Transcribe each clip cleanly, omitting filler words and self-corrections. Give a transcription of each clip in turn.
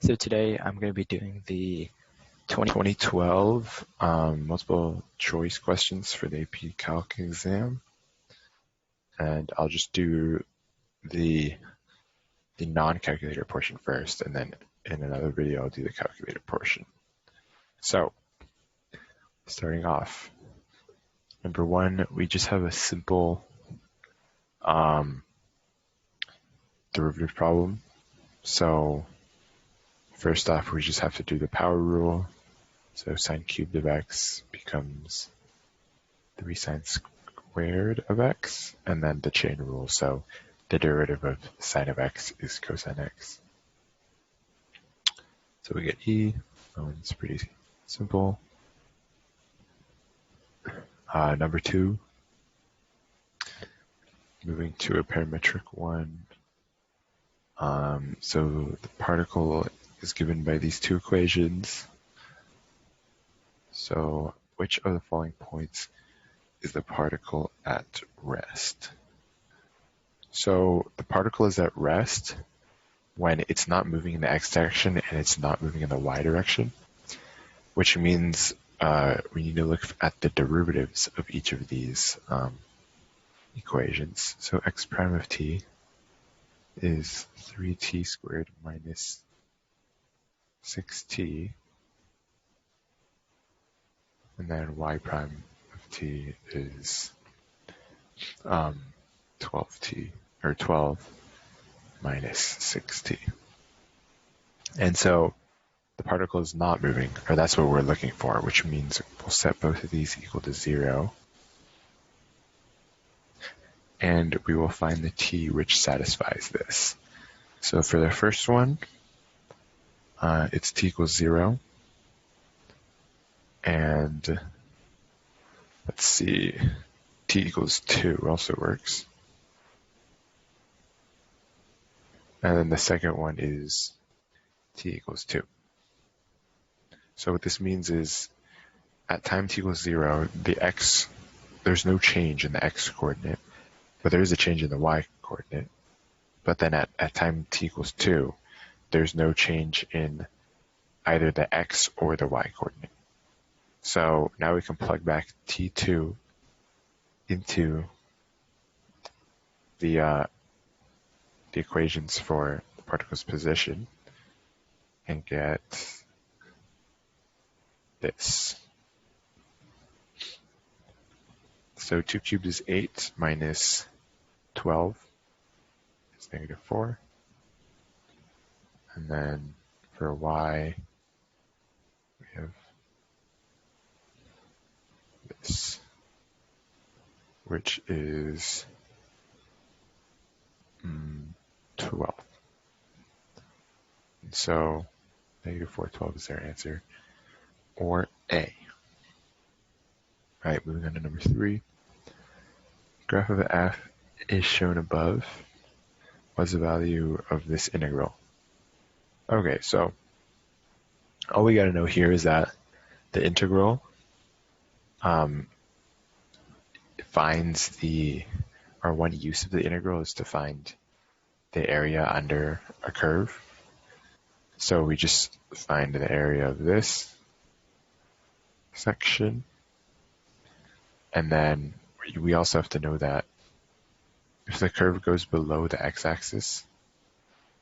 So today I'm going to be doing the 2012 multiple choice questions for the AP Calc exam. And I'll just do the non-calculator portion first, and then in another video I'll do the calculator portion. So starting off, number one, we just have a simple derivative problem. So first off, we just have to do the power rule. So sine cubed of x becomes 3 sine squared of x, and then the chain rule. So the derivative of sine of x is cosine x. So we get e. Oh, it's pretty simple. Number two, moving to a parametric one. So the particle is given by these two equations. So which of the following points is the particle at rest? So the particle is at rest when it's not moving in the x direction and it's not moving in the y direction, which means we need to look at the derivatives of each of these equations. So x prime of t is 3t squared minus 6t, and then y prime of t is 12t, or 12 minus 6t. And so the particle is not moving, or that's what we're looking for, which means we'll set both of these equal to 0. And we will find the t which satisfies this. So for the first one, it's t equals 0. And let's see, t equals 2 also works. And then the second one is t equals 2. So what this means is at time t equals 0, there's no change in the x coordinate, but there is a change in the y coordinate. But then at time t equals 2, there's no change in either the x or the y coordinate. So now we can plug back t2 into the equations for the particle's position and get this. So 2 cubed is 8 minus 12 is negative 4. And then for y, we have this, which is 12. And so negative 4, 12 is their answer, or A. All right, moving on to number 3. Graph of f is shown above. What's the value of this integral? Okay, so all we got to know here is that the integral finds or one use of the integral is to find the area under a curve. So we just find the area of this section. And then we also have to know that if the curve goes below the x-axis,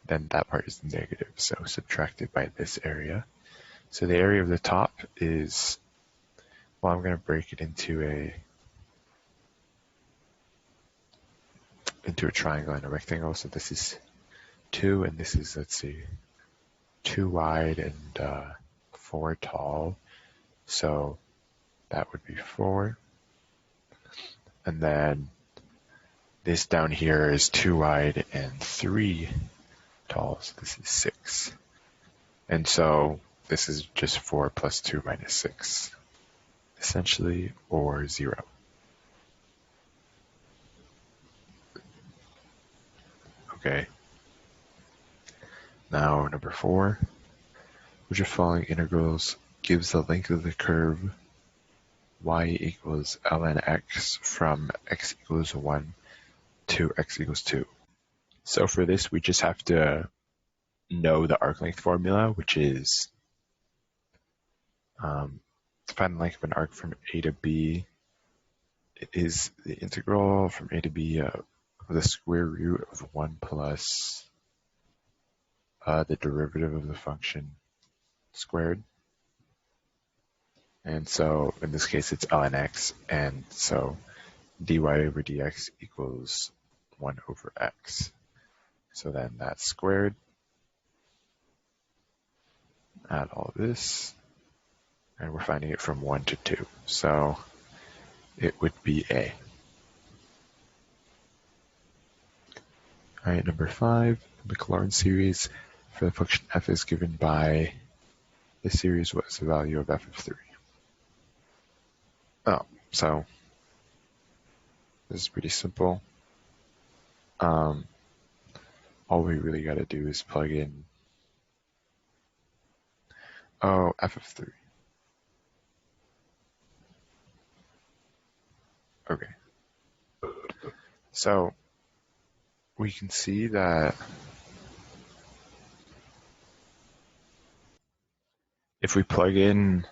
then that part is negative, so subtracted by this area. So the area of the top is, well, I'm going to break it into a triangle and a rectangle. So this is 2, and this is, let's see, 2 wide and 4 tall. So that would be 4. And then this down here is 2 wide and 3 tall, so this is 6. And so this is just 4 plus 2 minus 6, essentially, or 0. Okay. Now number 4, which of following integrals gives the length of the curve y equals ln x from x equals 1 to x equals 2. So for this, we just have to know the arc length formula, which is to find the length of an arc from A to B, it is the integral from A to B of the square root of 1 plus the derivative of the function squared. And so in this case, it's ln x. And so dy over dx equals 1 over x. So then that's squared. Add all this. And we're finding it from 1 to 2. So it would be A. All right, number 5, the Maclaurin series for the function f is given by the series what is the value of f of 3. Oh, so this is pretty simple. All we really got to do is plug in, f of 3. Okay. So we can see that if we plug in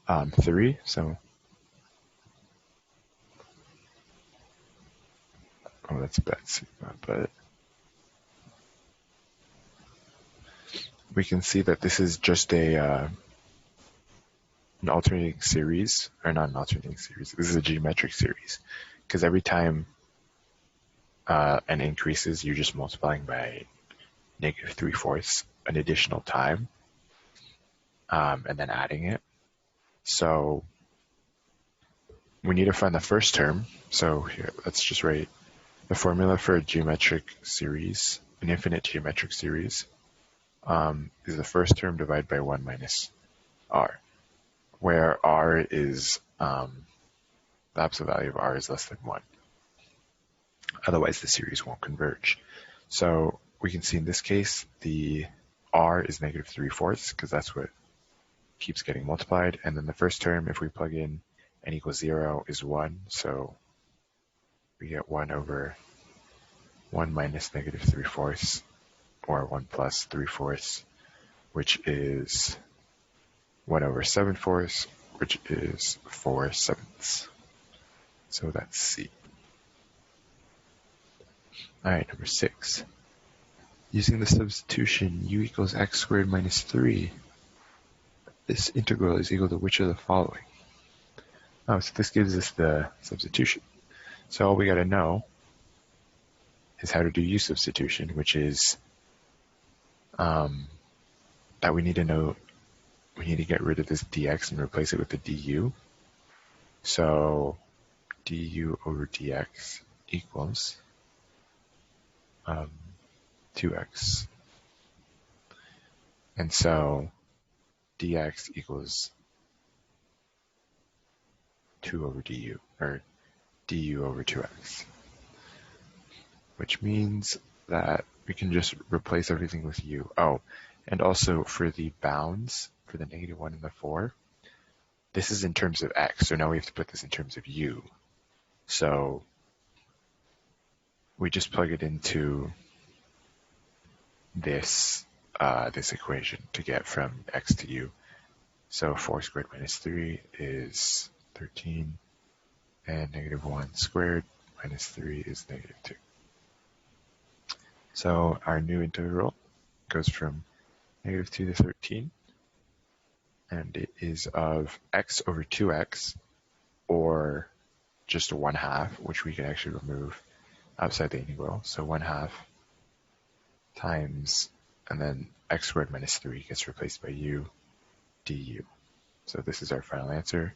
3, so that's a bad sigma, but we can see that this is just an alternating series, or not an alternating series, this is a geometric series, because every time n increases, you're just multiplying by negative 3/4 an additional time, and then adding it. So we need to find the first term. So here, let's just write the formula for a geometric series, an infinite geometric series, is the first term divided by 1 minus r, where r is, the absolute value of r is less than 1. Otherwise, the series won't converge. So we can see in this case, the r is negative 3/4, because that's what keeps getting multiplied. And then the first term, if we plug in n equals 0, is 1. So we get 1 over 1 minus negative 3/4, or 1 plus 3/4, which is 1 over 7/4, which is 4/7. So that's C. All right, number 6. Using the substitution u equals x squared minus 3, this integral is equal to which of the following? Oh, so this gives us the substitution. So all we got to know is how to do u substitution, which is that we need to get rid of this dx and replace it with the du. So du over dx equals 2x. And so dx equals 2 over du, or du over 2x, which means that we can just replace everything with u. Oh, and also for the bounds, for the negative 1 and the 4, this is in terms of x, so now we have to put this in terms of u. So we just plug it into this this equation to get from x to u. So 4 squared minus 3 is 13, and negative 1 squared minus 3 is negative 2. So our new integral goes from negative 2 to 13, and it is of x over 2x, or just a 1/2, which we can actually remove outside the integral. So 1/2 times, and then x squared minus 3 gets replaced by u du. So this is our final answer.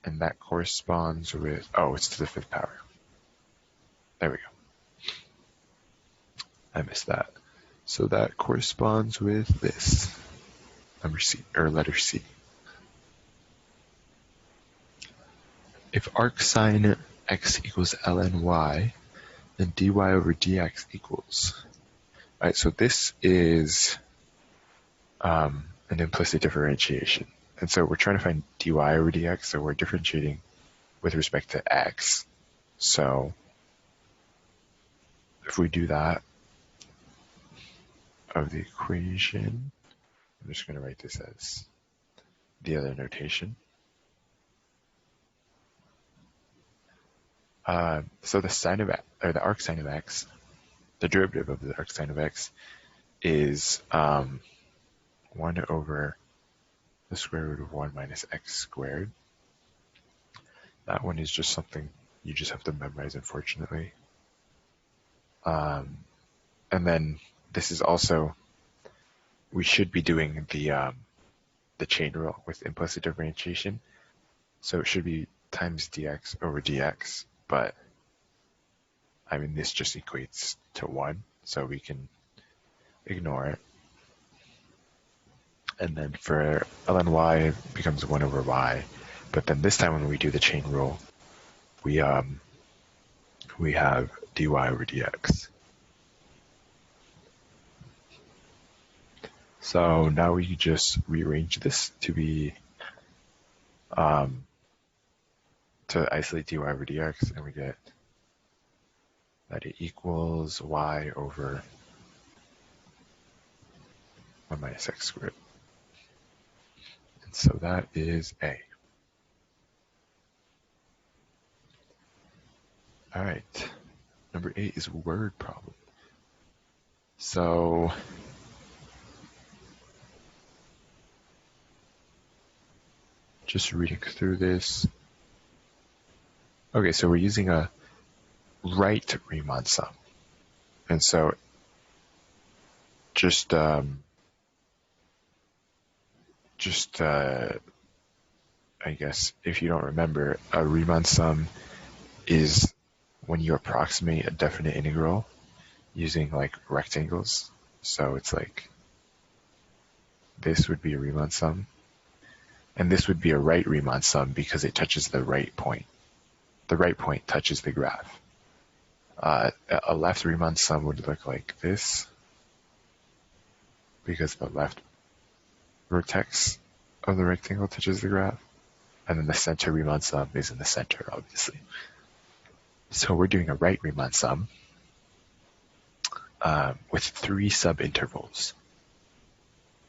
And that corresponds with, it's to the 5th power. There we go. I missed that. So that corresponds with this, number C, or letter C. If arc sine x equals ln y, then dy over dx equals. All right, so this is an implicit differentiation. And so we're trying to find dy over dx, so we're differentiating with respect to x. So if we do that, of the equation. I'm just going to write this as the other notation. So the sine of x, or the arc sine of x, the derivative of the arc sine of x is 1 over the square root of 1 minus x squared. That one is just something you just have to memorize, unfortunately. And then this is also, we should be doing the chain rule with implicit differentiation. So it should be times dx over dx, but I mean, this just equates to 1, so we can ignore it. And then for ln y, it becomes 1 over y. But then this time when we do the chain rule, we have dy over dx. So now we just rearrange this to be to isolate dy over dx, and we get that it equals y over 1 minus x squared. And so that is A. All right, number 8 is word problem. So just reading through this. Okay, so we're using a right Riemann sum. And so I guess if you don't remember, a Riemann sum is when you approximate a definite integral using like rectangles. So it's like this would be a Riemann sum, and this would be a right Riemann sum because it touches the right point. The right point touches the graph. A left Riemann sum would look like this because the left vertex of the rectangle touches the graph, and then the center Riemann sum is in the center, obviously. So we're doing a right Riemann sum with 3 subintervals.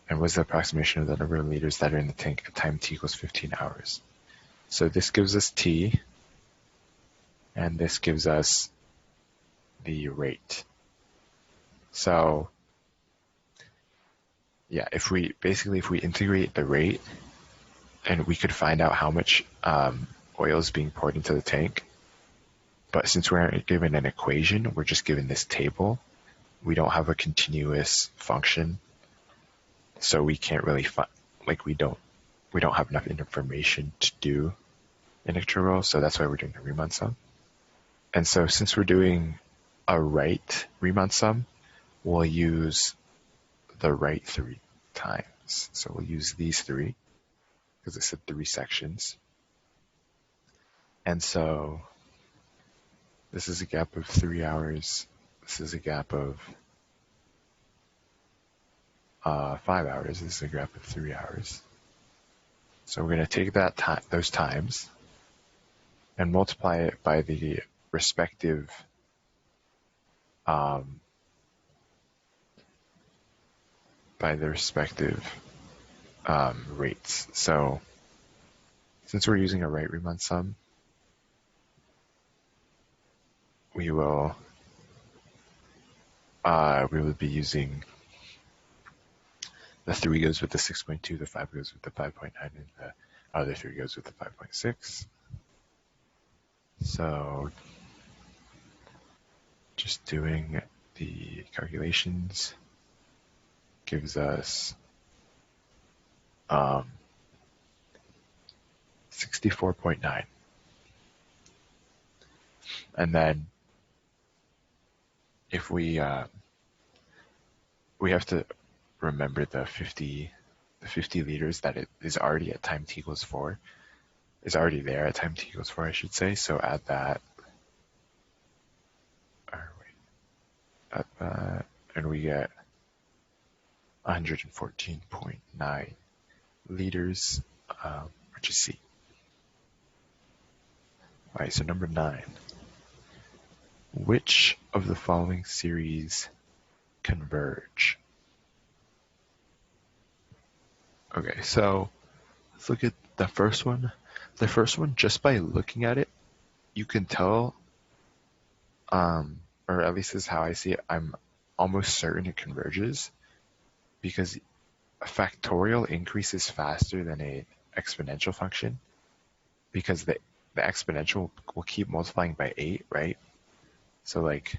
And what's the approximation of the number of liters that are in the tank at time t equals 15 hours? So this gives us t, and this gives us the rate. So yeah, if we integrate the rate, and we could find out how much oil is being poured into the tank. But since we aren't given an equation, we're just given this table. We don't have a continuous function, so we can't really we don't have enough information to do an integral. So that's why we're doing a Riemann sum. And so since we're doing a right Riemann sum, we'll use the right 3 times. So we'll use these 3 because it said 3 sections. And so this is a gap of 3 hours. This is a gap of 5 hours. This is a gap of 3 hours. So we're going to take those times and multiply it by the respective rates. So since we're using a right Riemann sum, we will be using the 3 goes with the 6.2, the 5 goes with the 5.9, and the other 3 goes with the 5.6. So just doing the calculations gives us 64.9. And then if we have to remember the 50 liters that it is already at time t equals 4, is already there at time t equals 4, I should say. So add that, and we get 114.9 liters, which is C. All right, so number 9. Which of the following series converge? Okay, so let's look at the first one. The first one, just by looking at it, you can tell, or at least this is how I see it, I'm almost certain it converges because a factorial increases faster than a exponential function because the exponential will keep multiplying by 8, right? So like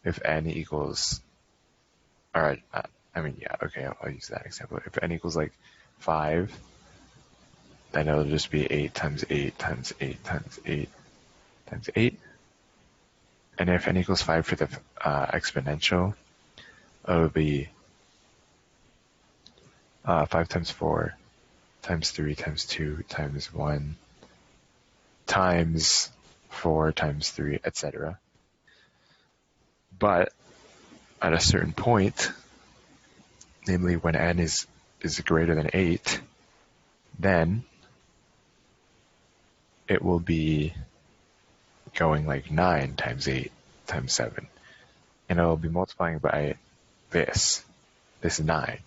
if n equals, or I mean, yeah, okay, I'll use that example. If n equals like 5, then it'll just be 8 times 8 times 8 times 8 times 8. And if n equals 5 for the exponential, it'll be 5 times 4 times 3 times 2 times 1 times 4 times 3, etc. But at a certain point, namely when n is greater than 8, then it will be going like 9 times 8 times 7. And it'll be multiplying by this 9,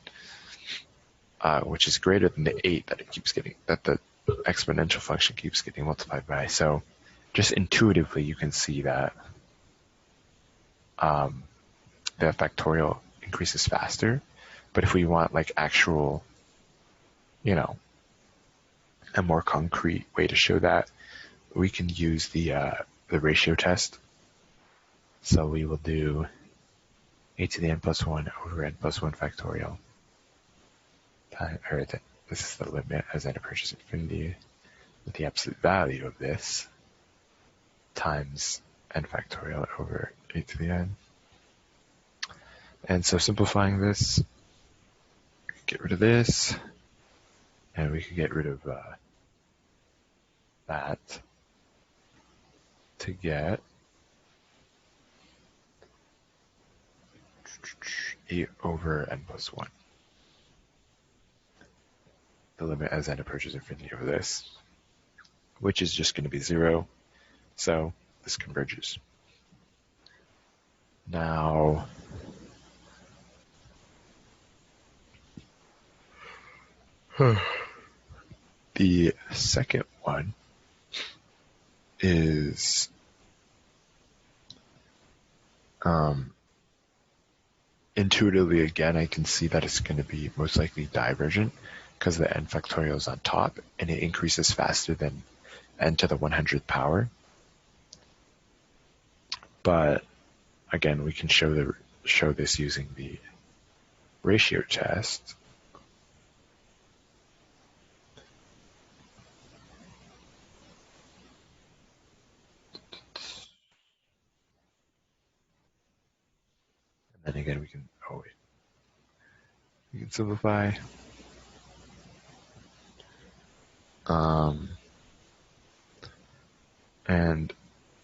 which is greater than the 8 that it keeps getting, that the exponential function keeps getting multiplied by. So just intuitively, you can see that the factorial increases faster. But if we want like actual, a more concrete way to show that, we can use the ratio test. So we will do a to the n plus 1 over n plus 1 factorial. This is the limit as n approaches infinity with the absolute value of this times n factorial over a to the n. And so simplifying this, we could get rid of this, and we could get rid of that to get 8 over n plus 1. The limit as n approaches infinity over this, which is just going to be 0. So this converges. Now, the second one is intuitively, again, I can see that it's going to be most likely divergent because the n factorial is on top and it increases faster than n to the 100th power. But again, we can show this using the ratio test. And then again, we can simplify. And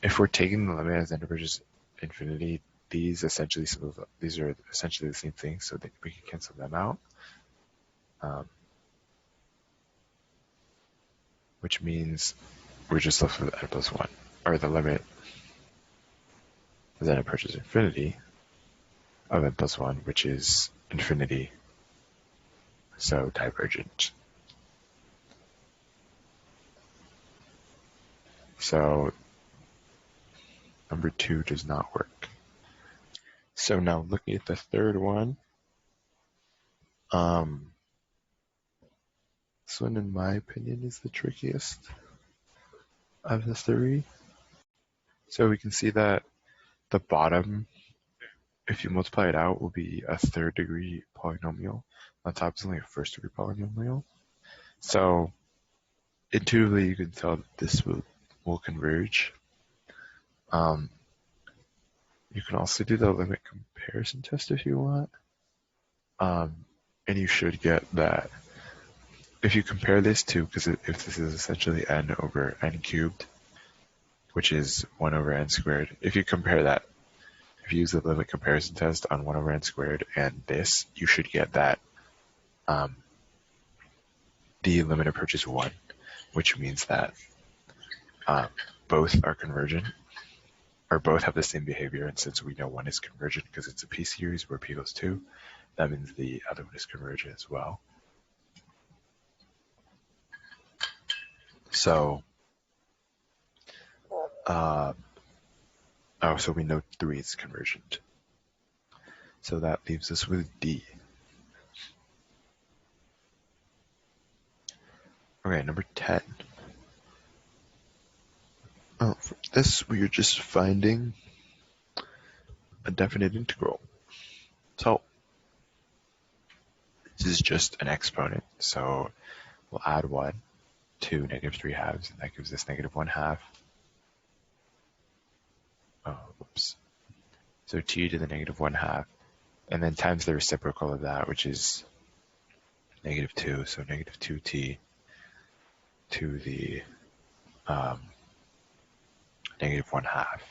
if we're taking the limit as n approaches infinity, these are essentially the same thing, so that we can cancel them out. Which means we're just left with n plus 1, or the limit as n approaches infinity of n plus 1, which is infinity, so divergent. So number 2 does not work. So now looking at the third one, this one, in my opinion, is the trickiest of the 3. So we can see that the bottom, if you multiply it out, will be a 3rd degree polynomial. On top is only a 1st degree polynomial. So intuitively, you can tell that this will converge. You can also do the limit comparison test if you want. And you should get that if you compare this to, because if this is essentially n over n cubed, which is 1 over n squared, if you compare that, if you use the limit comparison test on 1 over n squared and this, you should get that the limit approaches 1, which means that both are convergent, or both have the same behavior. And since we know one is convergent because it's a p-series where p equals 2, that means the other one is convergent as well. So, so we know 3 is convergent. So that leaves us with D. Okay, number 10. Oh, for this, we are just finding a definite integral. So, this is just an exponent. So, we'll add 1 to negative 3 halves, and that gives us negative 1 half. Oh, whoops. So, t to the negative 1 half, and then times the reciprocal of that, which is negative 2. So, negative 2t to the negative 1 half,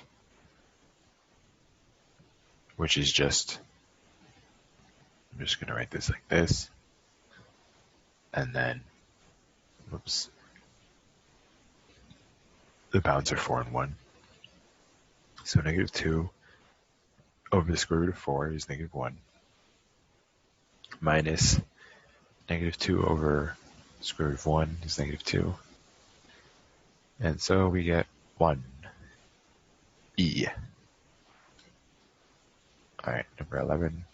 which is just, I'm just going to write this like this, and then, whoops, the bounds are 4 and 1. So negative 2 over the square root of 4 is negative 1, minus negative 2 over square root of 1 is negative 2. And so we get 1. E. Alright, number 11.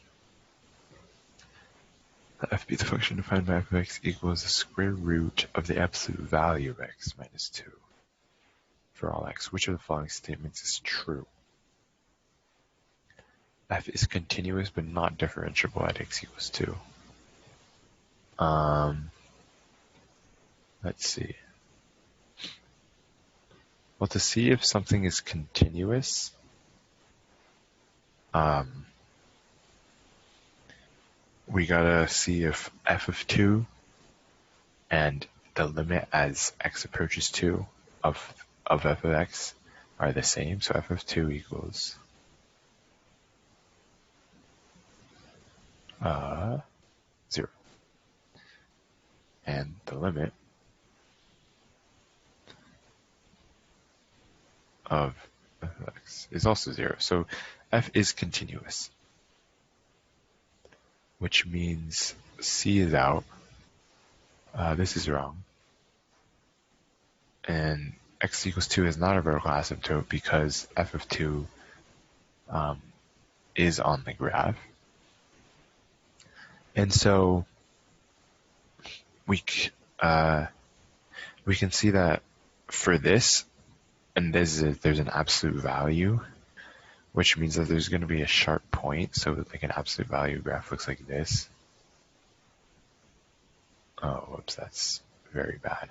Let f be the function defined by f of x equals the square root of the absolute value of x minus 2 for all x. Which of the following statements is true? F is continuous but not differentiable at x equals 2. Let's see. Well, to see if something is continuous, we gotta see if f of 2 and the limit as x approaches 2 of f of x are the same. So f of 2 equals 0. And the limit of f of x is also 0. So f is continuous, which means c is out. This is wrong. And x equals 2 is not a vertical asymptote because f of 2 is on the graph. And so we can see that for this, and there's an absolute value, which means that there's going to be a sharp point. So like an absolute value graph looks like this. Oh, whoops, that's very bad.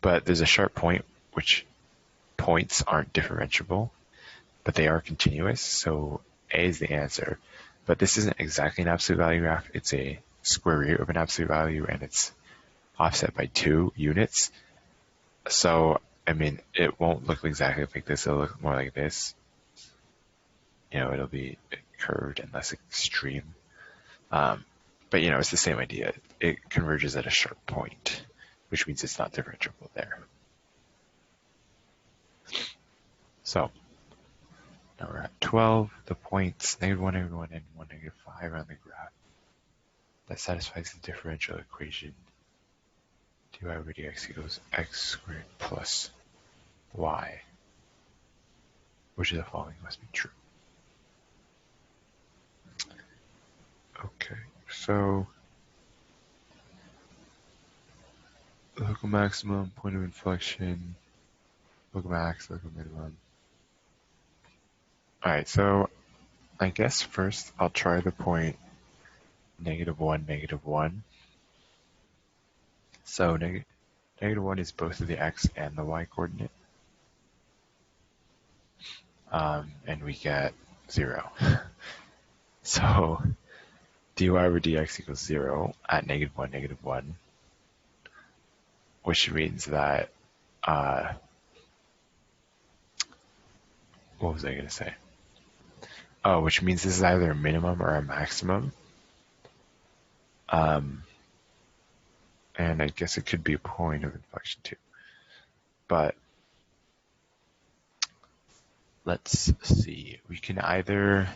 But there's a sharp point, which points aren't differentiable, but they are continuous. So A is the answer. But this isn't exactly an absolute value graph. It's a square root of an absolute value, and it's offset by 2 units. So, I mean, it won't look exactly like this. It'll look more like this. You know, it'll be curved and less extreme. But, you know, it's the same idea. It converges at a sharp point, which means it's not differentiable there. So, now we're at 12. The points -1, -1, and 1, -5 on the graph. That satisfies the differential equation dy over dx equals x squared plus y. Which of the following must be true? Okay, so local maximum, point of inflection, local max, local minimum. Alright, so I guess first I'll try the point -1, -1. So -1 is both of the x and the y coordinate. And we get 0. So dy over dx equals 0 at -1, -1, which means that, what was I going to say? Oh, which means this is either a minimum or a maximum. And I guess it could be a point of inflection too. But let's see. We can either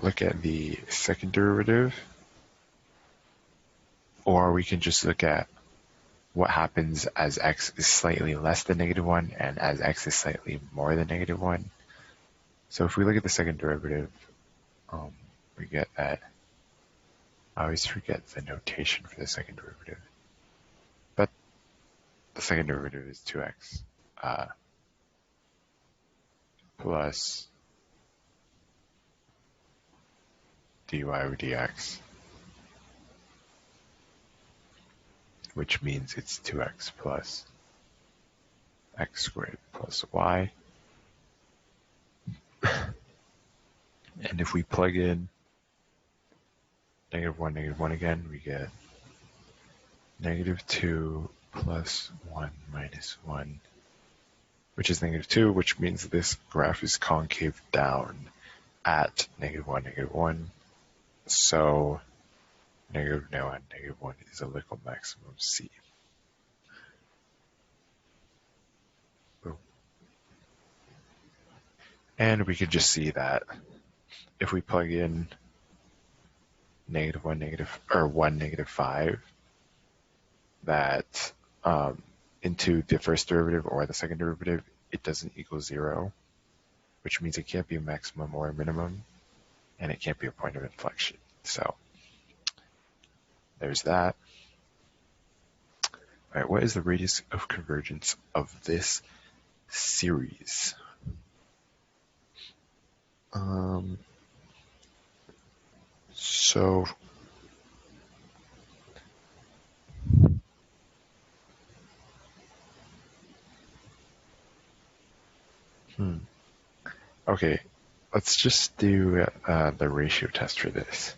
look at the second derivative, or we can just look at what happens as x is slightly less than -1 and as x is slightly more than -1. So if we look at the second derivative, we get that, I always forget the notation for the second derivative, but the second derivative is 2x plus dy over dx, which means it's 2x plus x squared plus y. And if we plug in -1 again, we get -2 plus 1 minus 1, which is -2, which means this graph is concave down at -1, -1. So -1 is a local maximum C. Boom. And we could just see that if we plug in -1, -5, that into the first derivative or the second derivative, it doesn't equal 0, which means it can't be a maximum or a minimum, and it can't be a point of inflection. So there's that. All right, what is the radius of convergence of this series? Okay, let's just do the ratio test for this.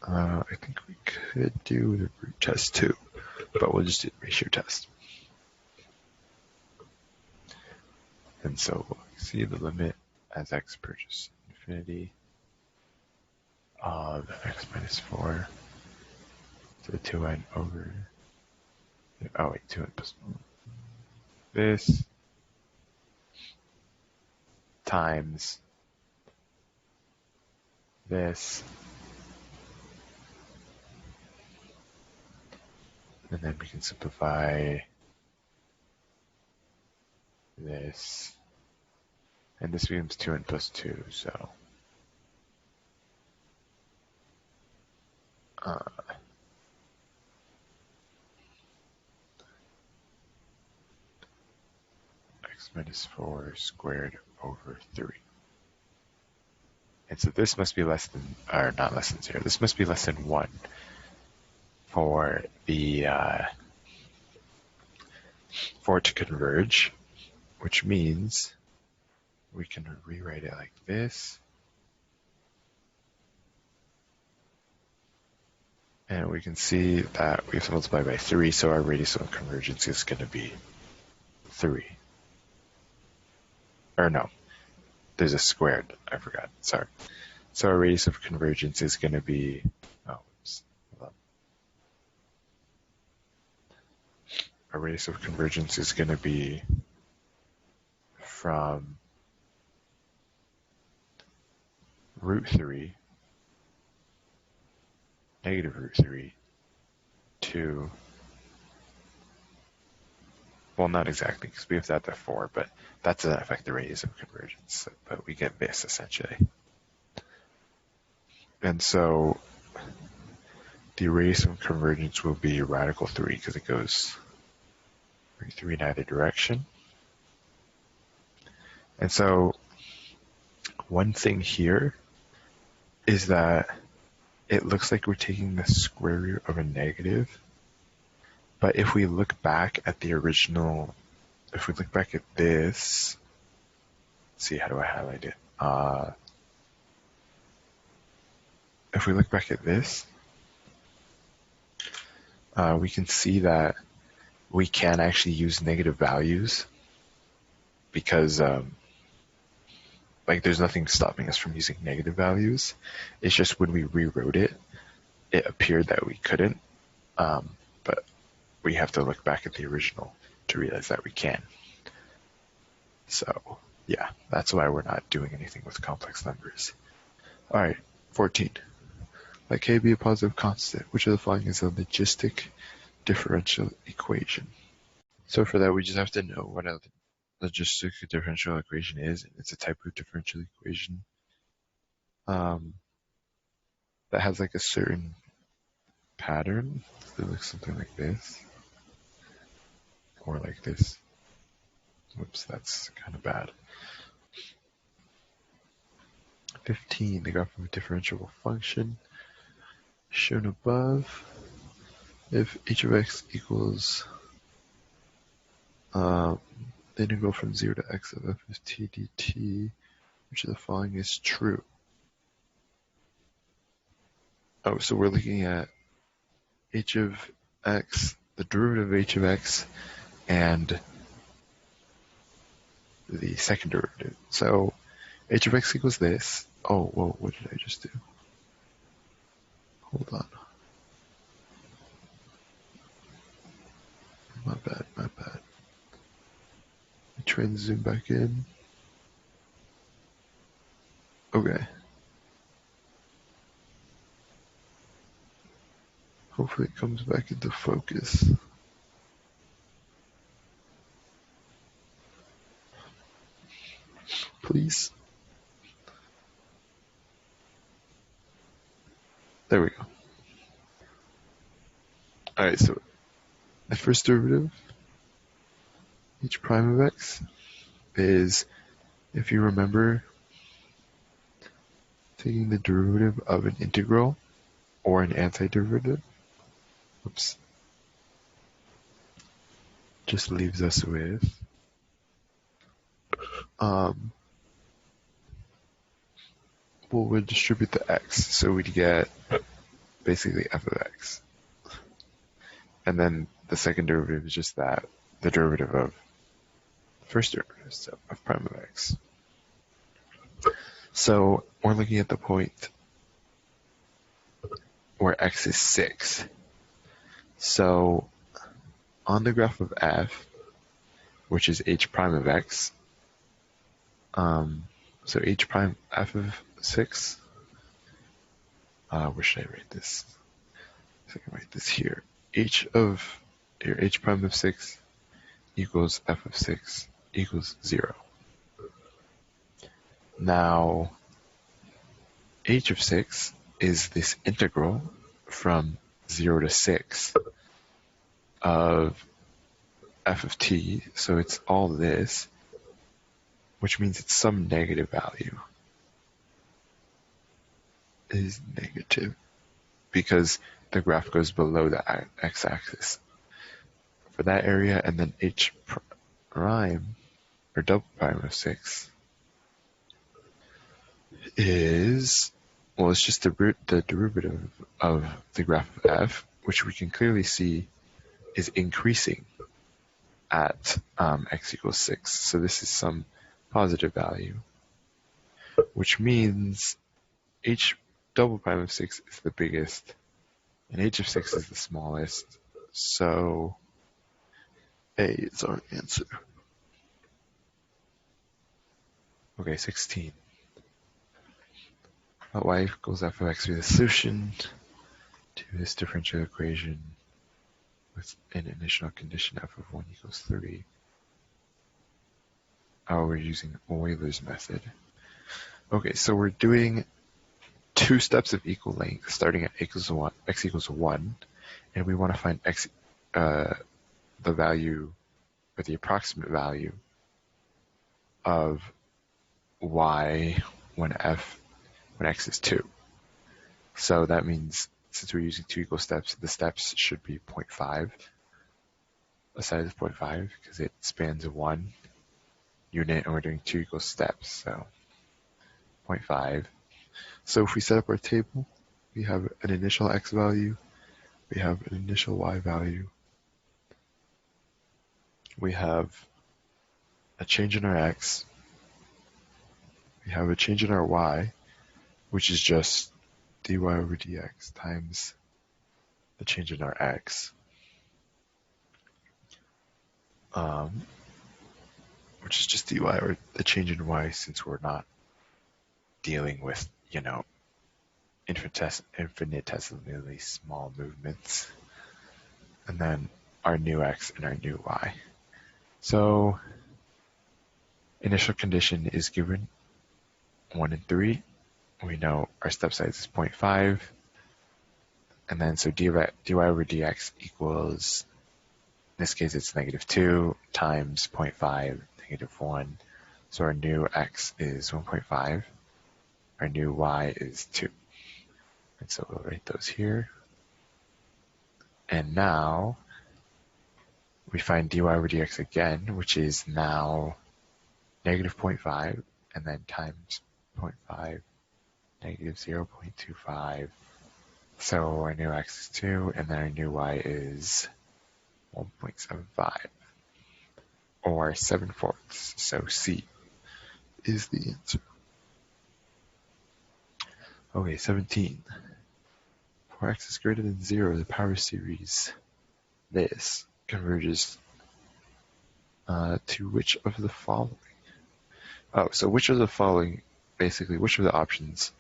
I think we could do the root test too, but we'll just do the ratio test. And so we'll see the limit as x approaches infinity of x minus 4 to the 2n over, 2n plus 1. This times this, and then we can simplify this, and this becomes 2n plus 2, so x minus 4 squared over 3. And so this must be less than, or not less than 0, this must be less than 1 for the for it to converge, which means we can rewrite it like this. And we can see that we have to multiply by 3, so our radius of convergence is going to be 3. Or no, there's a squared, I forgot, sorry. So our radius of convergence is going to be, our radius of convergence is going to be from root 3, negative root 3, to, well, not exactly, because we have that to 4, but that doesn't affect the radius of convergence, but we get this, essentially. And so the radius of convergence will be radical 3, because it goes 3 in either direction. And so one thing here is that it looks like we're taking the square root of a negative, but if we look back at the original, if we look back at this, let's see, how do I highlight it? If we look back at this, we can see that we can actually use negative values because like there's nothing stopping us from using negative values. It's just when we rewrote it, it appeared that we couldn't, but we have to look back at the original to realize that we can. So yeah, that's why we're not doing anything with complex numbers. All right, 14. Let k be a positive constant. Which of the following is a logistic differential equation. So for that, we just have to know what a logistic differential equation is. It's a type of differential equation that has like a certain pattern. It looks something like this, or like this. Whoops, that's kind of bad. 15, the graph of a differentiable function shown above. If h of x equals the integral from 0 to x of f of t dt, which of the following is true? Oh, so we're looking at h of x, the derivative of h of x, and the second derivative. So h of x equals this. Oh, whoa, what did I just do? Hold on. My bad. Try and zoom back in. Okay. Hopefully it comes back into focus. Please. There we go. Alright, so the first derivative, h prime of x, is, if you remember, taking the derivative of an integral or an antiderivative. Oops. Just leaves us with well, we'd distribute the x, so we'd get basically f of x. And then the second derivative is just that, the derivative of the first derivative, so f prime of x. So we're looking at the point where x is 6. So on the graph of f, which is h prime of x, so h prime f of 6, where should I write this? So I can write this here. H prime of 6 equals f of 6 equals 0. Now, h of 6 is this integral from 0 to 6 of f of t, so it's all this, which means it's some negative value. It is negative because the graph goes below the x-axis for that area, and then h prime, or double prime of 6, is, well, it's just the derivative of the graph of f, which we can clearly see is increasing at x equals 6. So this is some positive value, which means h double prime of 6 is the biggest, and h of 6 is the smallest. So A is our answer. Okay, 16. Let y equals f of x be the solution to this differential equation with an initial condition f of 1 equals 3. Oh, we're using Euler's method. Okay, so we're doing 2 steps of equal length, starting at x equals 1, and we want to find the value, or the approximate value of y when x is 2. So that means, since we're using 2 equal steps, the steps should be 0.5, a size of 0.5, because it spans 1 unit, and we're doing 2 equal steps, so 0.5. So if we set up our table, we have an initial x value, we have an initial y value, we have a change in our x, we have a change in our y, which is just dy over dx times the change in our x, which is just dy over the change in y, since we're not dealing with, infinitesimally small movements. and then our new x and our new y. So initial condition is given 1 and 3. We know our step size is 0.5. And then so dy over dx equals, in this case it's -2 times 0.5, -1. So our new x is 1.5. Our new y is 2. And so we'll write those here. And now we find dy over dx again, which is now -0.5, and then times 0.5, -0.25. So our new x is 2, and then our new y is 1.75, or 7/4. So C is the answer. Okay, 17. For x is greater than 0, the power series, this, converges to which of the following? Oh, so which of the following, basically, which of the options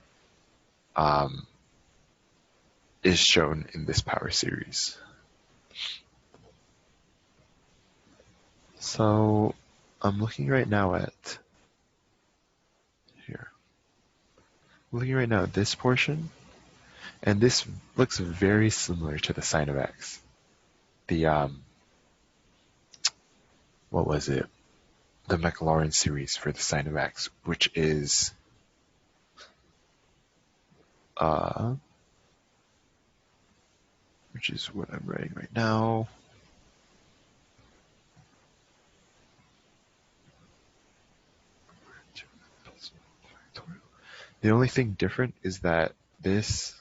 is shown in this power series? So I'm looking right now at here. I'm looking right now at this portion, and this looks very similar to the sine of x. The what was it? The Maclaurin series for the sine of x, which is what I'm writing right now. The only thing different is that this,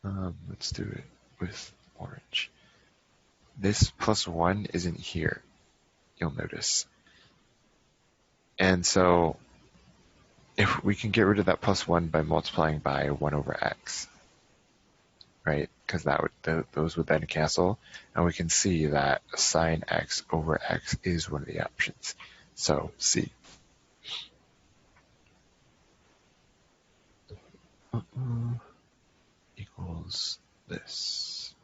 let's do it with orange. This +1 isn't here, you'll notice. And so if we can get rid of that +1 by multiplying by 1 over x, right? Because those would then cancel, and we can see that sine x over x is one of the options. So C. Equals this.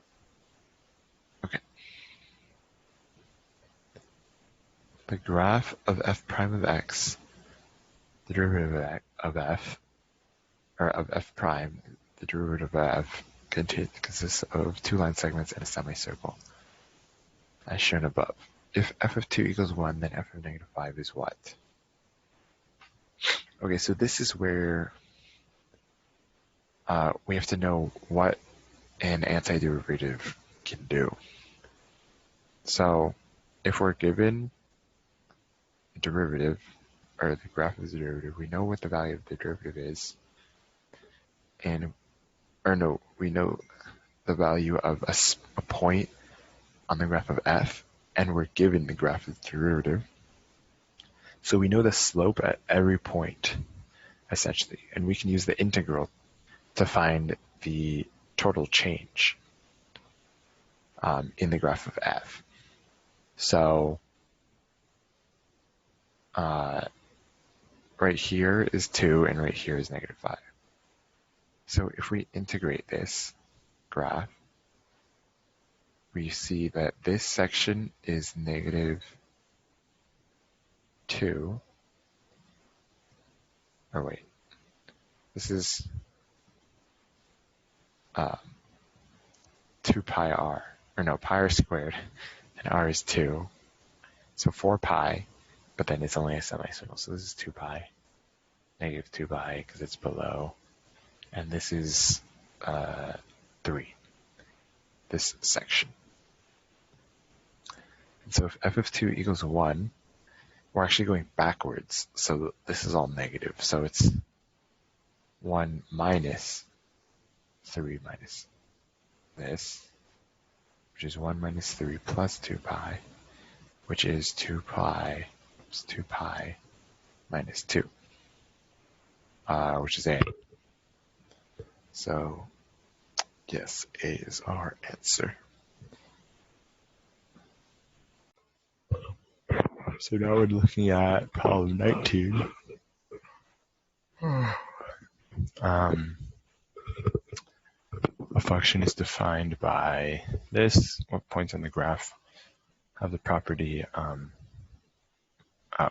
Okay. The graph of f prime of x, the derivative of f, or of f prime, the derivative of f, consists of 2 line segments and a semicircle, as shown above. If f of 2 equals 1, then f of -5 is what? Okay, so this is where we have to know what an antiderivative can do. So if we're given a derivative, or the graph of the derivative, we know what the value of the derivative is, we know the value of a point on the graph of f, and we're given the graph of the derivative. So we know the slope at every point, essentially, and we can use the integral to find the total change in the graph of f. So right here is 2, and right here is -5. So if we integrate this graph, we see that this section is -2. Or wait, this is 2 pi r, or no, pi r squared, and r is 2. So 4 pi, but then it's only a semicircle. So this is 2 pi, -2 pi, because it's below. And this is 3, this section. And so if f of 2 equals 1, we're actually going backwards. So this is all negative. So it's 1 minus 3 minus this, which is 1 minus 3 plus 2 pi, which is 2 pi minus 2, which is A. So yes, A is our answer. So now we're looking at problem 19. A function is defined by this. What points on the graph have the property?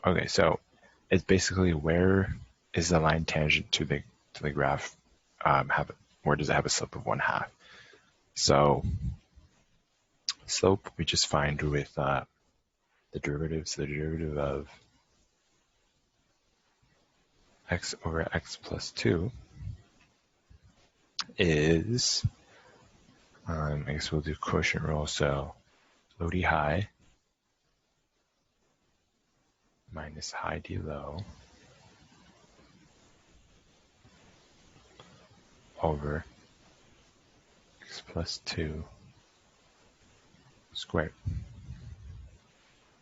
Okay, so it's basically where is the line tangent to the graph? Where does it have a slope of 1/2? So slope we just find with the derivative. So the derivative of x over x plus 2 is, I guess we'll do quotient rule. So low d high minus high d low over x plus 2 squared.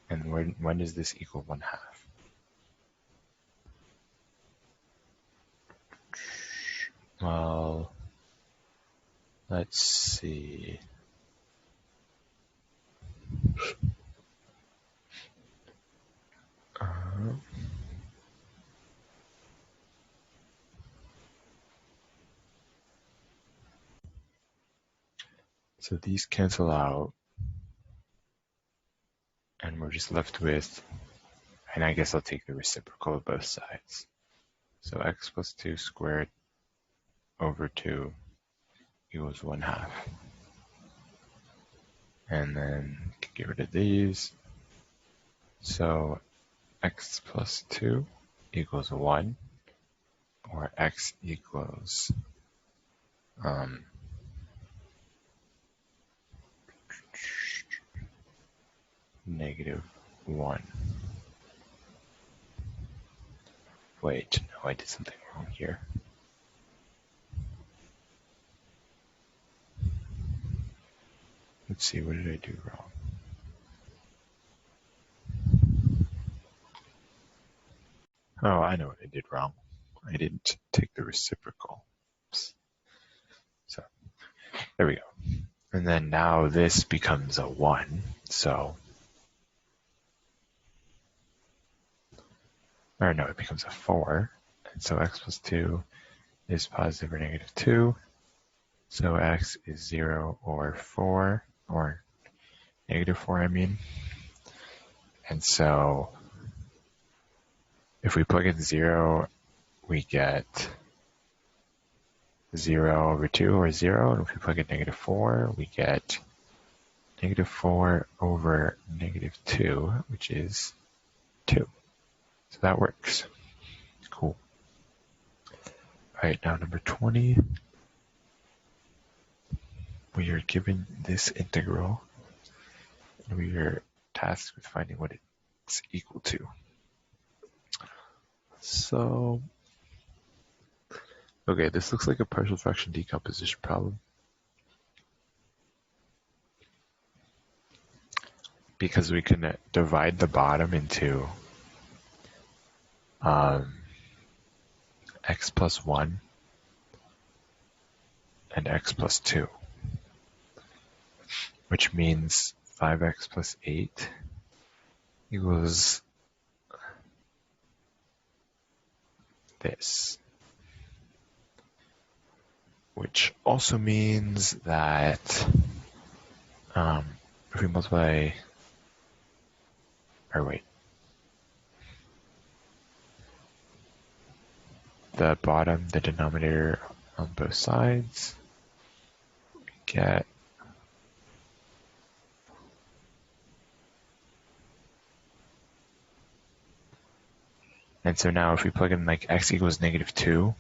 And when does this equal 1/2? Well, let's see. So these cancel out, and we're just left with, and I guess I'll take the reciprocal of both sides. So x plus 2 squared over 2 equals 1/2. And then get rid of these. So x plus 2 equals 1, or x equals -1. Wait, no, I did something wrong here. Let's see, what did I do wrong? Oh, I know what I did wrong. I didn't take the reciprocal. Oops. So there we go. And then now this becomes a 1. So, or no, it becomes a 4. And so x plus 2 is positive or negative 2. So x is 0 or 4, or negative 4, I mean. And so if we plug in 0, we get 0 over 2, or 0. And if we plug in negative 4, we get negative 4 over negative 2, which is 2. So that works. Cool. All right, now number 20. We are given this integral, and we are tasked with finding what it's equal to. So, okay, this looks like a partial fraction decomposition problem, because we can divide the bottom into x plus 1 and x plus 2, which means 5x plus 8 equals this, which also means that if we multiply, or wait, the bottom, the denominator on both sides, we get and so now if we plug in like x equals negative 2,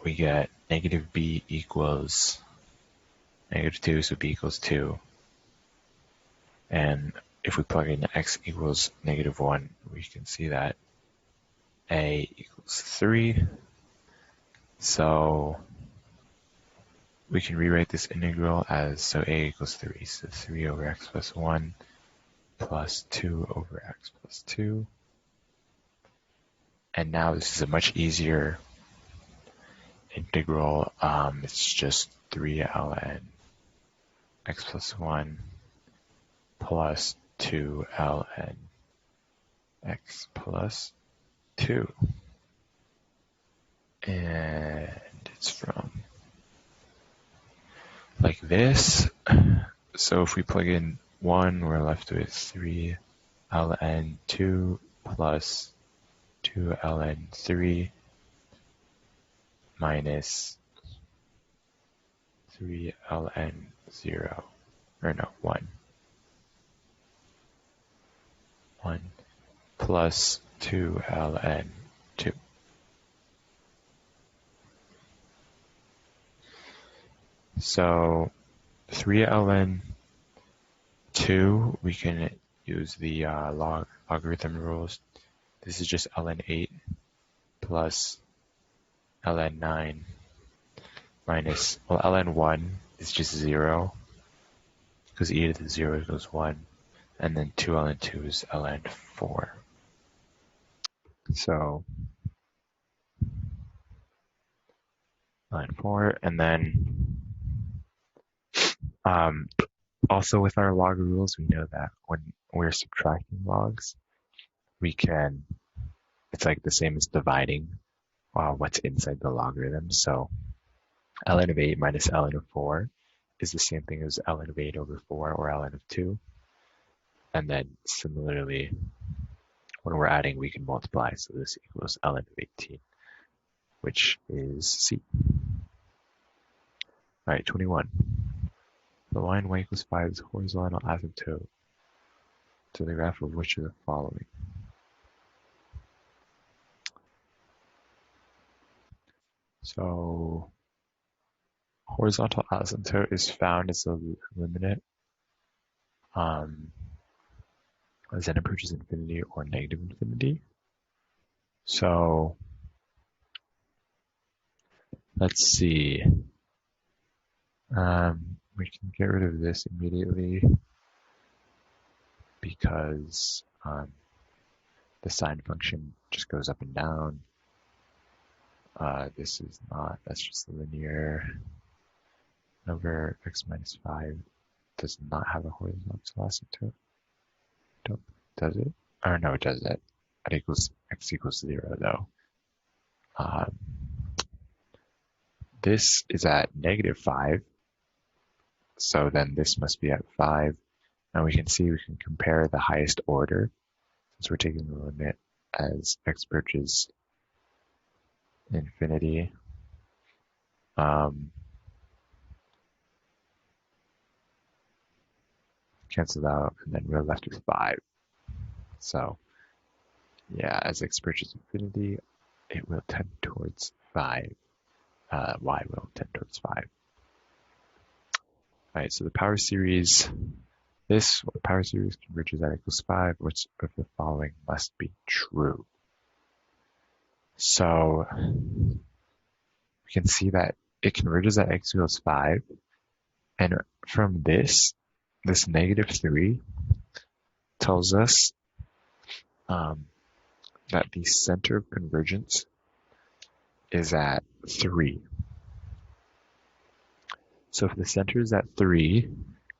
we get negative b equals negative 2, so b equals 2. And if we plug in x equals negative 1, we can see that a equals 3. So we can rewrite this integral as, so a equals 3. So 3 over x plus 1 plus 2 over x plus 2. And now this is a much easier integral. It's just 3 ln x plus 1 plus 2 ln x plus 2. And it's from this. So if we plug in 1, we're left with 3 ln 2 plus 2 ln 3 minus 3 ln 0, or no, 1. 1 plus 2 ln 2. So 3 ln 2, we can use the logarithm rules. This is just ln 8 plus ln 9 minus, well, ln 1 is just 0, because e to the 0 equals 1, and then 2 ln 2 is ln 4. So ln 4, and then also with our log rules, we know that when we're subtracting logs, we can, it's like the same as dividing what's inside the logarithm. So ln of 8 minus ln of 4 is the same thing as ln of 8 over 4 or ln of 2. And then similarly, when we're adding, we can multiply. So this equals ln of 18, which is C. All right, 21. The line y equals 5 is horizontal asymptote to the graph of which of the following. So horizontal asymptote is found as the limit as n approaches infinity or negative infinity. So let's see. We can get rid of this immediately because the sine function just goes up and down. This is not, that's just linear. Over x minus 5 does not have a horizontal asymptote. Does it? Or no, it does it. At equals x equals 0 though. This is at negative 5. So then this must be at 5. Now we can see we can compare the highest order since we're taking the limit as x approaches infinity. Cancel out, and then we're left with 5. So yeah, as x approaches infinity, it will tend towards 5. Y will tend towards 5. All right, so the power series, this power series converges at equals 5, which of the following must be true. So we can see that it converges at x equals 5, and from this negative 3 tells us that the center of convergence is at 3. So if the center is at 3,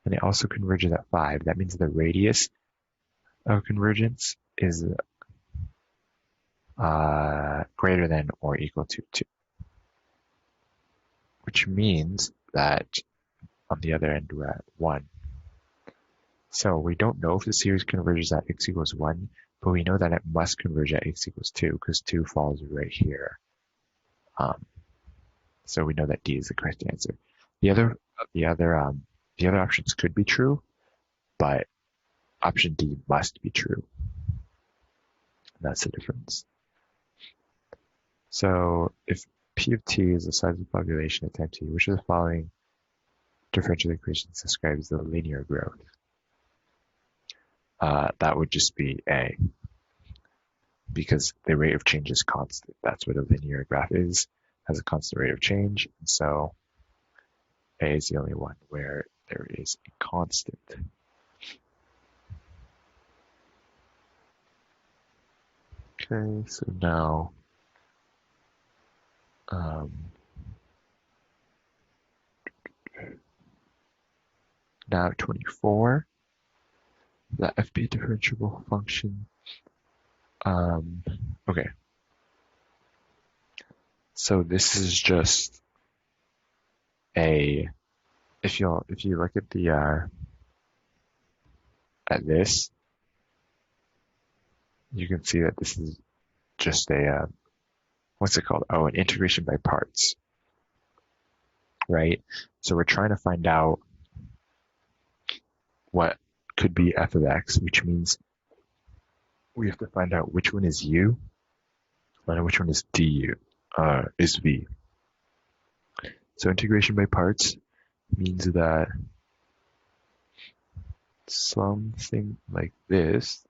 and it also converges at 5, that means the radius of convergence is greater than or equal to 2. Which means that on the other end we're at 1. So we don't know if the series converges at x equals 1, but we know that it must converge at x equals 2 because 2 falls right here. So we know that D is the correct answer. The other options could be true, but option D must be true. That's the difference. So if P of T is the size of the population at time T, which of the following differential equations describes the linear growth? That would just be A, because the rate of change is constant. That's what a linear graph is, has a constant rate of change. And so A is the only one where there is a constant. Okay, so now now 24, the FB differentiable function. Okay, so this is just a if you look at the at this, you can see that this is just a what's it called? Oh, an integration by parts, right? So we're trying to find out what could be f of x, which means we have to find out which one is u and which one is du, is v. So integration by parts means that something like this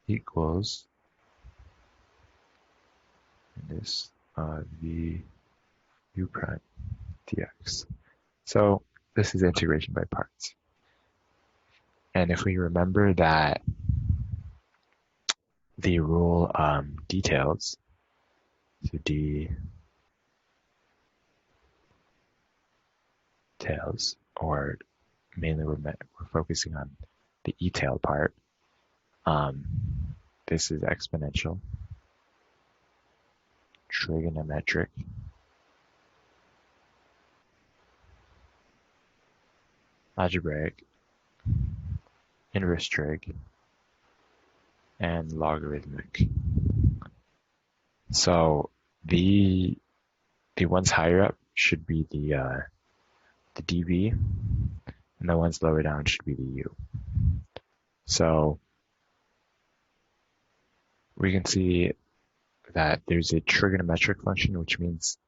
equals this v u prime dx. So this is integration by parts. And if we remember that the rule details, so details, or mainly we're focusing on the e-tail part. This is exponential, trigonometric, algebraic, inverse trig, and logarithmic. So the ones higher up should be the dv, and the ones lower down should be the u. So we can see that there's a trigonometric function, which means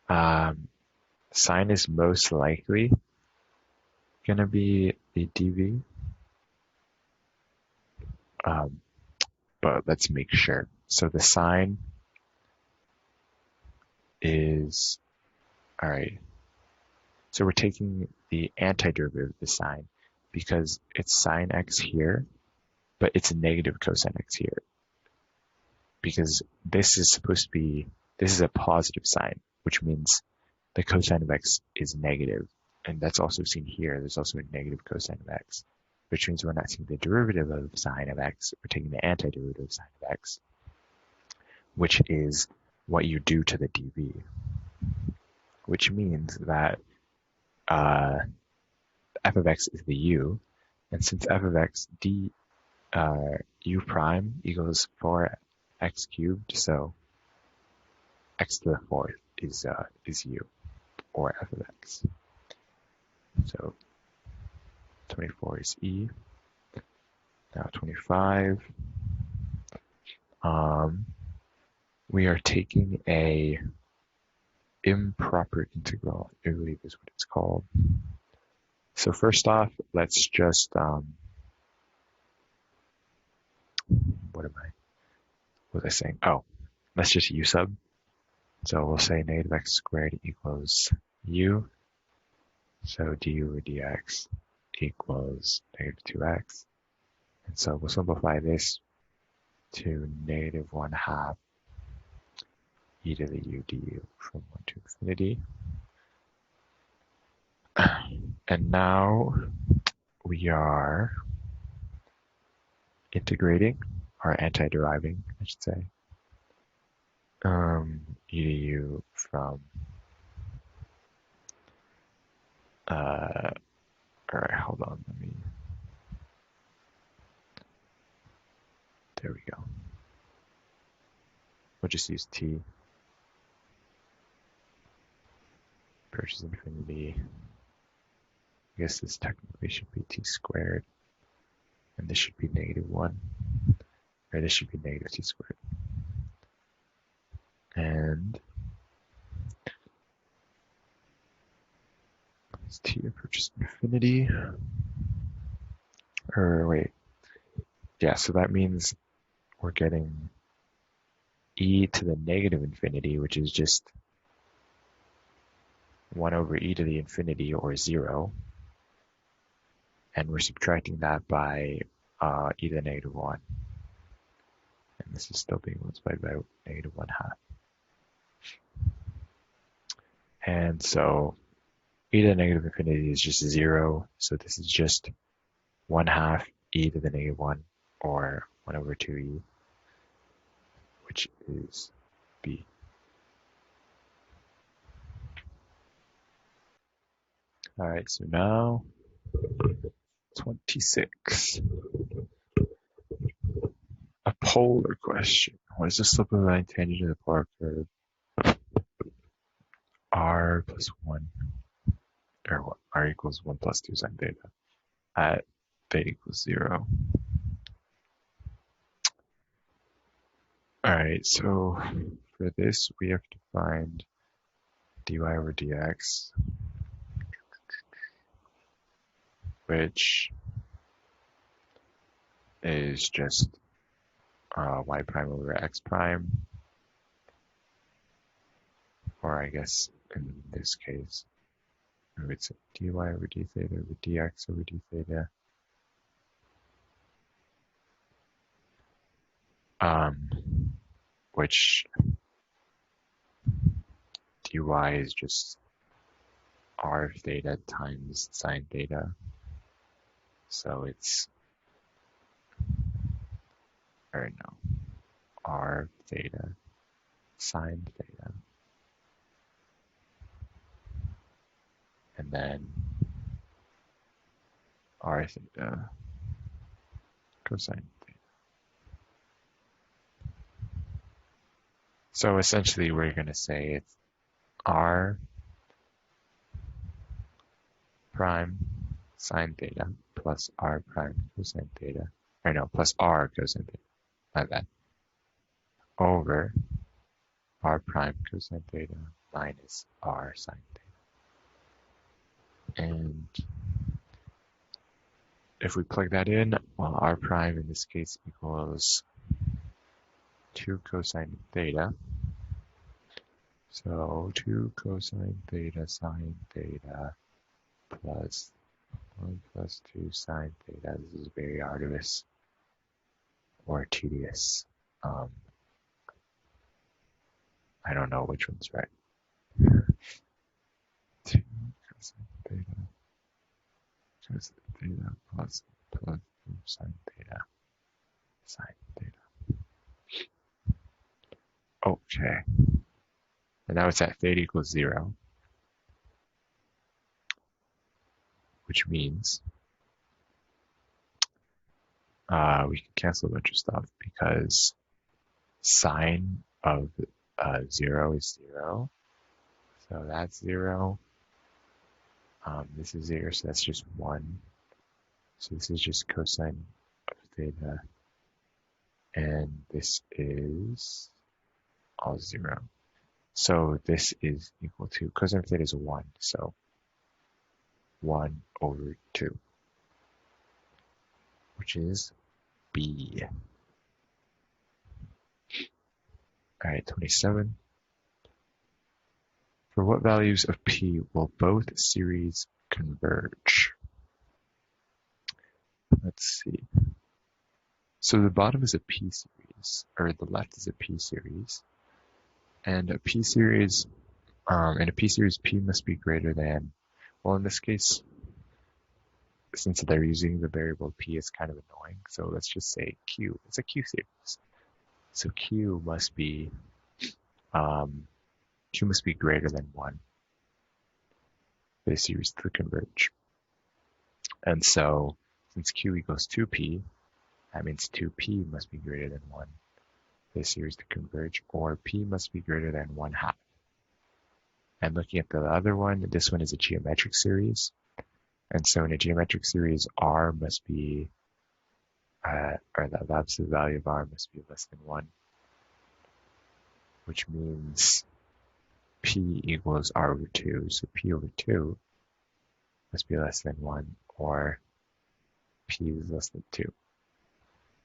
sine is most likely going to be the dv, but let's make sure. So the sine is, all right, so we're taking the antiderivative of the sine because it's sine x here, but it's a negative cosine x here. Because this is supposed to be, this is a positive sign, which means the cosine of x is negative. And that's also seen here. There's also a negative cosine of x, which means we're not taking the derivative of sine of x, we're taking the antiderivative of sine of x, which is what you do to the dv, which means that f of x is the u, and since f of x u prime equals 4x cubed, so x to the fourth is u, or f of x. So 24 is e. Now 25. We are taking a improper integral, I believe is what it's called. So first off, let's just what was I saying? Oh, let's just u sub. So we'll say negative x squared equals u. So du over dx equals negative 2x. And so we'll simplify this to negative 1/2 e to the u du from 1 to infinity. And now we are integrating, or anti-deriving, I should say, e to u from, all right, hold on, there we go. We'll just use t versus infinity. I guess this technically should be t squared, and this should be negative 1, or this should be negative t squared. And as t approaches infinity, or wait, yeah, so that means we're getting e to the negative infinity, which is just 1 over e to the infinity, or 0. And we're subtracting that by e to the negative 1. And this is still being multiplied by negative 1/2. And so e to the negative infinity is just 0. So this is just 1/2 e to the negative 1, or 1 over 2e, which is b. All right, so now 26. A polar question. What is the slope of the line tangent to the polar curve? R plus 1, or what? R equals 1 plus 2 sine theta at theta equals 0. All right, so for this, we have to find dy over dx, which is just y prime over x prime, or I guess in this case, we would say dy over d theta over dx over d theta. Which dy is just r theta times sine theta. So it's, or no, r theta sine theta. And then r theta cosine theta. So essentially we're going to say it's r prime sine theta plus r prime cosine theta, or no, plus r cosine theta, like that, over r prime cosine theta minus r sine theta. And if we plug that in, well, r prime in this case equals 2 cosine theta. So 2 cosine theta sine theta plus 1 plus 2 sine theta. This is very arduous or tedious. I don't know which one's right. 2 cosine theta plus 2 sine theta sine theta. Okay. And now it's at theta equals 0. Which means we can cancel a bunch of stuff because sine of 0 is 0. So that's 0. This is 0, so that's just 1. So this is just cosine of theta. And this is all 0. So this is equal to, cosine of theta is 1. So 1 over 2, which is B. All right, 27. For what values of P will both series converge? Let's see. So the bottom is a P series, or the left is a P series. And a P series, in a P series, P must be greater than, well, in this case, since they're using the variable P, it's kind of annoying. So let's just say Q. It's a Q series. So Q must be greater than 1 for the series to converge. And so since Q equals 2P, that means 2P must be greater than 1 for the series to converge, or P must be greater than 1/2. And looking at the other one, this one is a geometric series. And so in a geometric series, R must be, or the absolute value of R must be less than 1, which means P equals R over 2. So P over 2 must be less than 1, or P is less than 2.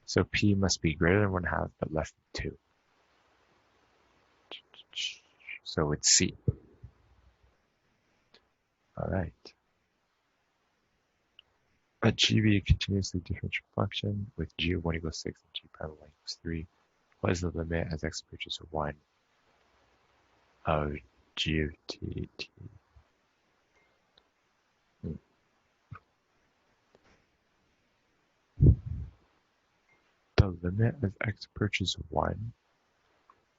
So P must be greater than 1/2, but less than 2. So it's C. All right. Let G be a continuously differential function with G of 1 equals 6 and G prime of 1 equals 3. What is the limit as x approaches 1 of G of t? The limit as x approaches 1?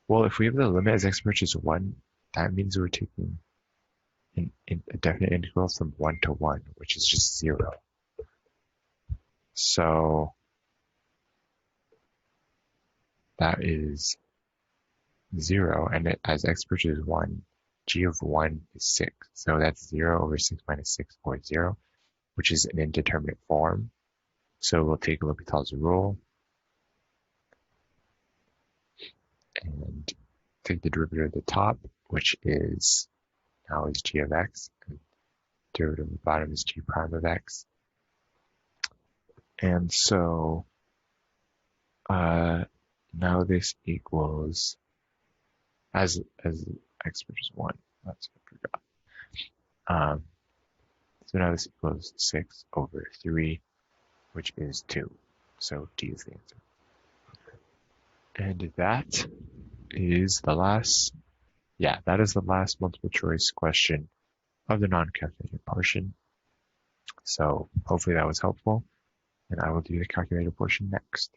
Well, if we have the limit as x approaches 1, that means we're taking a definite integral from 1 to 1, which is just 0. So that is 0, and as x approaches 1, g of 1 is 6. So that's 0 over 6 minus 6 or 0, which is an indeterminate form. So we'll take L'Hopital's rule and take the derivative of the top, which is now is g of x, and derivative of the bottom is g prime of x. And so now this equals, as x approaches 1, that's what I forgot. So now this equals 6 over 3, which is 2. So D is the answer. And that is the last multiple choice question of the non-calculated portion. So hopefully that was helpful, and I will do the calculated portion next.